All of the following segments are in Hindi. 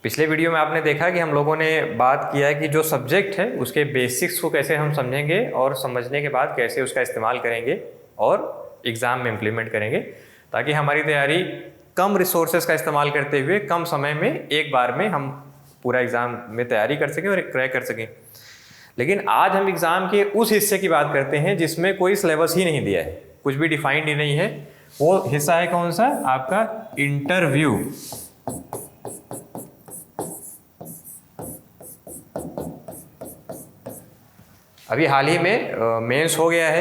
पिछले वीडियो में आपने देखा कि हम लोगों ने बात किया है कि जो सब्जेक्ट है उसके बेसिक्स को कैसे हम समझेंगे और समझने के बाद कैसे उसका इस्तेमाल करेंगे और एग्ज़ाम में इम्प्लीमेंट करेंगे, ताकि हमारी तैयारी कम रिसोर्सेज का इस्तेमाल करते हुए कम समय में एक बार में हम पूरा एग्ज़ाम में तैयारी कर सकें और क्रैक कर सकें। लेकिन आज हम एग्ज़ाम के उस हिस्से की बात करते हैं जिसमें कोई सिलेबस ही नहीं दिया है, कुछ भी डिफाइंड ही नहीं है। वो हिस्सा है कौन सा? आपका इंटरव्यू। अभी हाल ही में मेंस हो गया है।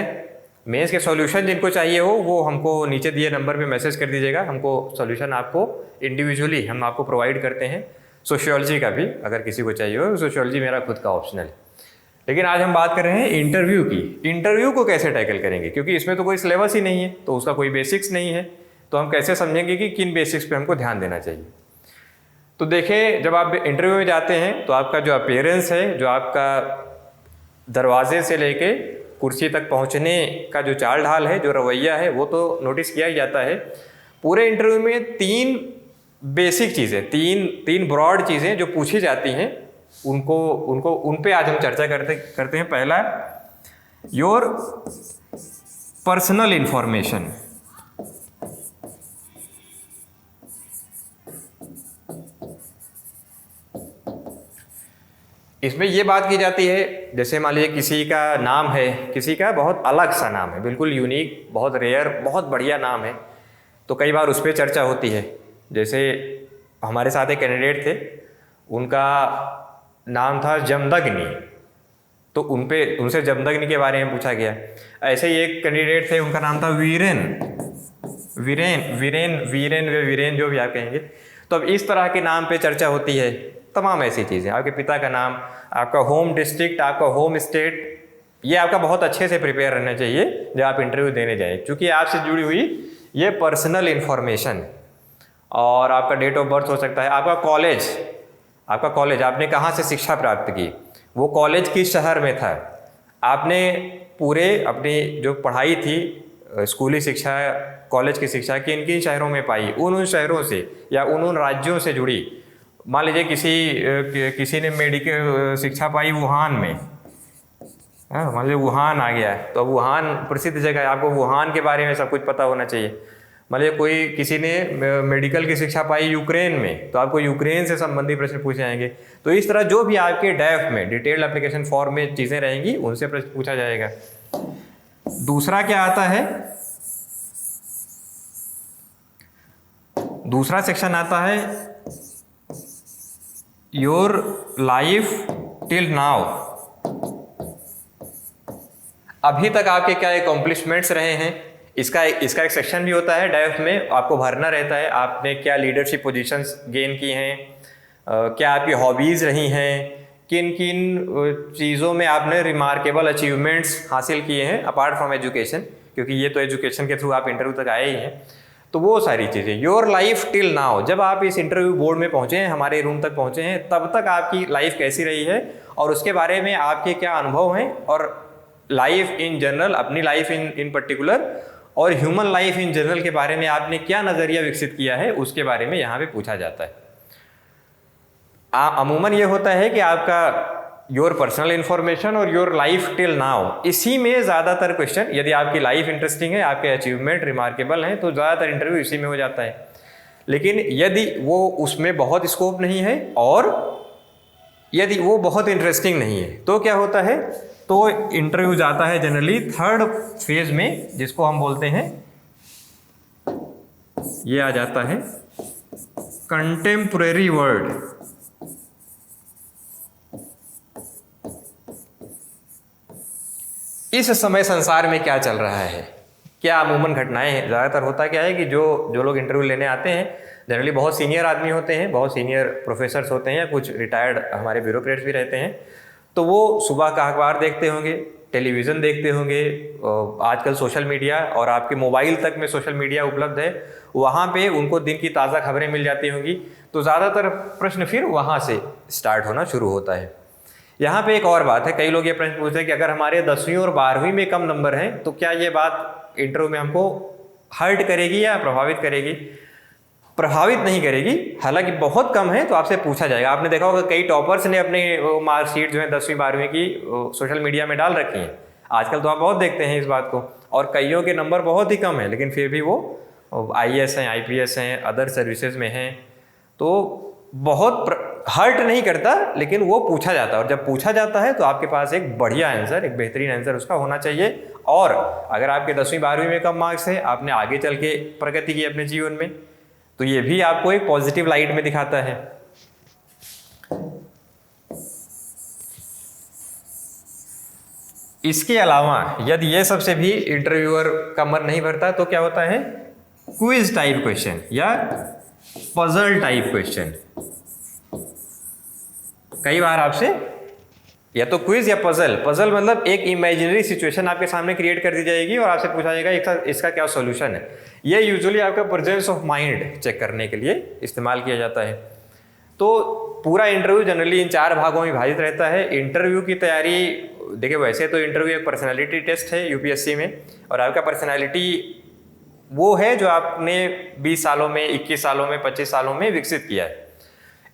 मेंस के सॉल्यूशन जिनको चाहिए हो वो हमको नीचे दिए नंबर पे मैसेज कर दीजिएगा। हमको सॉल्यूशन आपको इंडिविजुअली हम आपको प्रोवाइड करते हैं। सोशियोलॉजी का भी अगर किसी को चाहिए हो, सोशियोलॉजी मेरा खुद का ऑप्शनल है। लेकिन आज हम बात कर रहे हैं इंटरव्यू की। इंटरव्यू को कैसे टैकल करेंगे, क्योंकि इसमें तो कोई सिलेबस ही नहीं है, तो उसका कोई बेसिक्स नहीं है, तो हम कैसे समझेंगे कि किन बेसिक्स पे हमको ध्यान देना चाहिए। तो देखिए, जब आप इंटरव्यू में जाते हैं तो आपका जो अपीयरेंस है, जो आपका दरवाजे से लेके कुर्सी तक पहुंचने का जो चाल ढाल है, जो रवैया है, वो तो नोटिस किया ही जाता है। पूरे इंटरव्यू में तीन बेसिक चीज़ें, तीन ब्रॉड चीज़ें जो पूछी जाती हैं, उन पे आज हम चर्चा करते हैं। पहला, योर पर्सनल इंफॉर्मेशन। इसमें ये बात की जाती है, जैसे मान लीजिए किसी का नाम है, किसी का बहुत अलग सा नाम है, बिल्कुल यूनिक, बहुत रेयर, बहुत बढ़िया नाम है, तो कई बार उस पर चर्चा होती है। जैसे हमारे साथ एक कैंडिडेट थे, उनका नाम था जमदग्नि, तो उनसे जमदग्नि के बारे में पूछा गया। ऐसे ही एक कैंडिडेट थे, उनका नाम था वीरेन, जो भी आप कहेंगे। तो अब इस तरह के नाम पे चर्चा होती है। तमाम ऐसी चीज़ें, आपके पिता का नाम, आपका होम डिस्ट्रिक्ट, आपका होम स्टेट, ये आपका बहुत अच्छे से प्रिपेयर रहना चाहिए जब आप इंटरव्यू देने जाएं, क्योंकि आपसे जुड़ी हुई ये पर्सनल इन्फॉर्मेशन। और आपका डेट ऑफ बर्थ हो सकता है, आपका कॉलेज आपने कहाँ से शिक्षा प्राप्त की, वो कॉलेज किस शहर में था, आपने पूरे अपनी जो पढ़ाई थी, स्कूली शिक्षा, कॉलेज की शिक्षा किन किन शहरों में पाई, उन शहरों से या उन राज्यों से जुड़ी। मान लीजिए किसी ने मेडिकल शिक्षा पाई वुहान में, मान लीजिए वुहान आ गया है, तो वुहान प्रसिद्ध जगह है, आपको वुहान के बारे में सब कुछ पता होना चाहिए। मान लीजिए किसी ने मेडिकल की शिक्षा पाई यूक्रेन में, तो आपको यूक्रेन से संबंधित प्रश्न पूछे जाएंगे। तो इस तरह जो भी आपके डैफ में, डिटेल्ड एप्लीकेशन फॉर्म में चीज़ें रहेंगी, उनसे प्रश्न पूछा जाएगा। दूसरा क्या आता है? दूसरा सेक्शन आता है योर लाइफ टिल नाउ। अभी तक आपके क्या अकॉम्प्लिशमेंट्स रहे हैं, इसका एक सेक्शन भी होता है डैफ में, आपको भरना रहता है। आपने क्या लीडरशिप पोजीशंस गेन की हैं, क्या आपकी हॉबीज़ रही हैं, किन किन चीज़ों में आपने रिमार्केबल अचीवमेंट्स हासिल किए हैं अपार्ट फ्रॉम एजुकेशन, क्योंकि ये तो एजुकेशन के थ्रू आप इंटरव्यू तक आए ही हैं। तो वो सारी चीज़ें, योर लाइफ टिल नाउ, जब आप इस इंटरव्यू बोर्ड में पहुँचे हैं, हमारे रूम तक पहुँचे हैं, तब तक आपकी लाइफ कैसी रही है और उसके बारे में आपके क्या अनुभव हैं, और लाइफ इन जनरल, अपनी लाइफ इन पर्टिकुलर, और ह्यूमन लाइफ इन जनरल के बारे में आपने क्या नज़रिया विकसित किया है, उसके बारे में यहाँ पे पूछा जाता है। अमूमन ये होता है कि आपका योर पर्सनल इन्फॉर्मेशन और योर लाइफ टिल नाउ, इसी में ज़्यादातर क्वेश्चन, यदि आपकी लाइफ इंटरेस्टिंग है, आपके अचीवमेंट रिमार्केबल हैं, तो ज़्यादातर इंटरव्यू इसी में हो जाता है। लेकिन यदि वो उसमें बहुत स्कोप नहीं है और यदि वो बहुत इंटरेस्टिंग नहीं है, तो क्या होता है? तो इंटरव्यू जाता है जनरली थर्ड फेज में, जिसको हम बोलते हैं, ये आ जाता है कंटेम्परेरी वर्ल्ड। इस समय संसार में क्या चल रहा है, क्या अमूमन घटनाएं हैं। ज़्यादातर होता क्या है कि जो लोग इंटरव्यू लेने आते हैं जनरली बहुत सीनियर आदमी होते हैं, बहुत सीनियर प्रोफेसर्स होते हैं, या कुछ रिटायर्ड हमारे ब्यूरोक्रेट्स भी रहते हैं। तो वो सुबह का अखबार देखते होंगे, टेलीविज़न देखते होंगे, आजकल सोशल मीडिया और आपके मोबाइल तक में सोशल मीडिया उपलब्ध है, वहाँ पे उनको दिन की ताज़ा खबरें मिल जाती होंगी। तो ज़्यादातर प्रश्न फिर वहाँ से स्टार्ट होना शुरू होता है। यहाँ पे एक और बात है, कई लोग ये प्रश्न पूछते हैं कि अगर हमारे 10वीं और 12वीं में कम नंबर हैं तो क्या ये बात इंटरव्यू में हमको हर्ट करेगी या प्रभावित करेगी। प्रभावित नहीं करेगी, हालांकि बहुत कम है तो आपसे पूछा जाएगा। आपने देखा होगा कई टॉपर्स ने अपनी मार्कशीट जो है 10वीं 12वीं की सोशल मीडिया में डाल रखी है। आजकल तो आप बहुत देखते हैं इस बात को, और कईयों के नंबर बहुत ही कम है लेकिन फिर भी वो IAS हैं, IPS हैं, अदर सर्विसेज में हैं, तो बहुत हर्ट नहीं करता, लेकिन वो पूछा जाता है। और जब पूछा जाता है तो आपके पास एक बढ़िया आंसर, एक बेहतरीन आंसर उसका होना चाहिए। और अगर आपके 10वीं 12वीं में कम मार्क्स है, आपने आगे चल के प्रगति की अपने जीवन में, तो ये भी आपको एक पॉजिटिव लाइट में दिखाता है। इसके अलावा यदि ये सबसे भी इंटरव्यूअर का मन नहीं भरता तो क्या होता है, क्विज टाइप क्वेश्चन या पजल टाइप क्वेश्चन। कई बार आपसे या तो क्विज या पजल, पजल मतलब एक इमेजिनरी सिचुएशन आपके सामने क्रिएट कर दी जाएगी और आपसे पूछा जाएगा इसका क्या सॉल्यूशन है। ये यूजुअली आपका प्रेजेंस ऑफ माइंड चेक करने के लिए इस्तेमाल किया जाता है। तो पूरा इंटरव्यू जनरली इन 4 भागों में विभाजित रहता है। इंटरव्यू की तैयारी, देखिए वैसे तो इंटरव्यू एक पर्सनैलिटी टेस्ट है यूपीएससी में, और आपका पर्सनैलिटी वो है जो आपने 20 सालों में, 21 सालों में, 25 सालों में विकसित किया है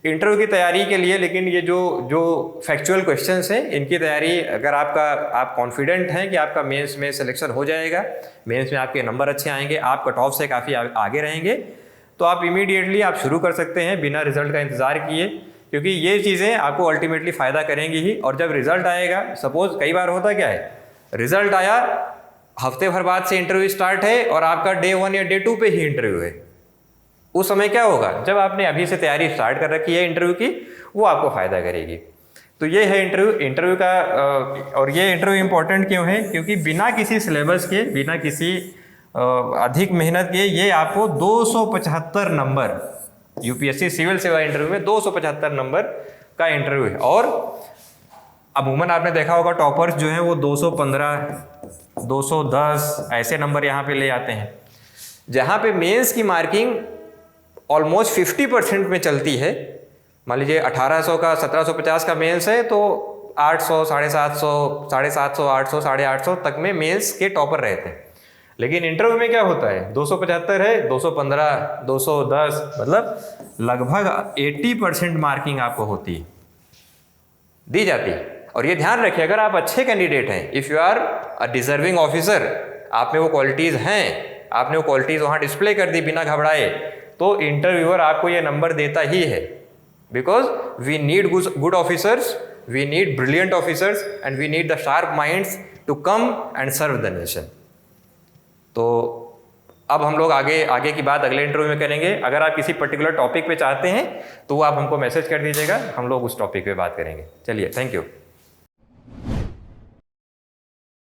इंटरव्यू की तैयारी के लिए। लेकिन ये जो फैक्चुअल क्वेश्चंस हैं, इनकी तैयारी अगर आप कॉन्फिडेंट हैं कि आपका मेंस में सिलेक्शन हो जाएगा, मेंस में आपके नंबर अच्छे आएंगे, आप कट ऑफ से काफ़ी आगे रहेंगे, तो आप इमीडिएटली आप शुरू कर सकते हैं बिना रिजल्ट का इंतज़ार किए, क्योंकि ये चीज़ें आपको अल्टीमेटली फ़ायदा करेंगी ही। और जब रिजल्ट आएगा, सपोज कई बार होता क्या है, रिजल्ट आया, हफ्ते भर बाद से इंटरव्यू स्टार्ट है और आपका डे 1 या डे 2 पे ही इंटरव्यू है। उस समय क्या होगा, जब आपने अभी से तैयारी स्टार्ट कर रखी है इंटरव्यू की, वो आपको फ़ायदा करेगी। तो ये है इंटरव्यू का। और ये इंटरव्यू इंपॉर्टेंट क्यों है, क्योंकि बिना किसी सिलेबस के, बिना किसी अधिक मेहनत के, ये आपको 275 नंबर, यूपीएससी सिविल सेवा इंटरव्यू में 275 नंबर का इंटरव्यू है। और अमूमन आपने देखा होगा टॉपर्स जो हैं वो 215, 210 ऐसे नंबर यहाँ पे ले आते हैं। जहाँ पे मेंस की मार्किंग ऑलमोस्ट 50% में चलती है, मान लीजिए 1800 का 1750 का मेंस है तो 800, 750, 750, 800, 850 तक में मेंस के टॉपर रहते हैं। लेकिन इंटरव्यू में क्या होता है, 275 है, 215, 210, मतलब लगभग 80% मार्किंग आपको दी जाती है। और ये ध्यान रखिए, अगर आप अच्छे कैंडिडेट हैं, if you are a deserving officer, आप में वो क्वालिटीज़ हैं, आपने वो क्वालिटीज़ वहाँ डिस्प्ले कर दी बिना घबराए, तो इंटरव्यूअर आपको ये नंबर देता ही है। Because we need good officers, we need brilliant officers, and we need the sharp minds to come and serve the nation. तो अब हम लोग आगे की बात अगले इंटरव्यू में करेंगे। अगर आप किसी पर्टिकुलर टॉपिक पे चाहते हैं तो आप हमको मैसेज कर दीजिएगा, हम लोग उस टॉपिक पे बात करेंगे। चलिए, थैंक यू।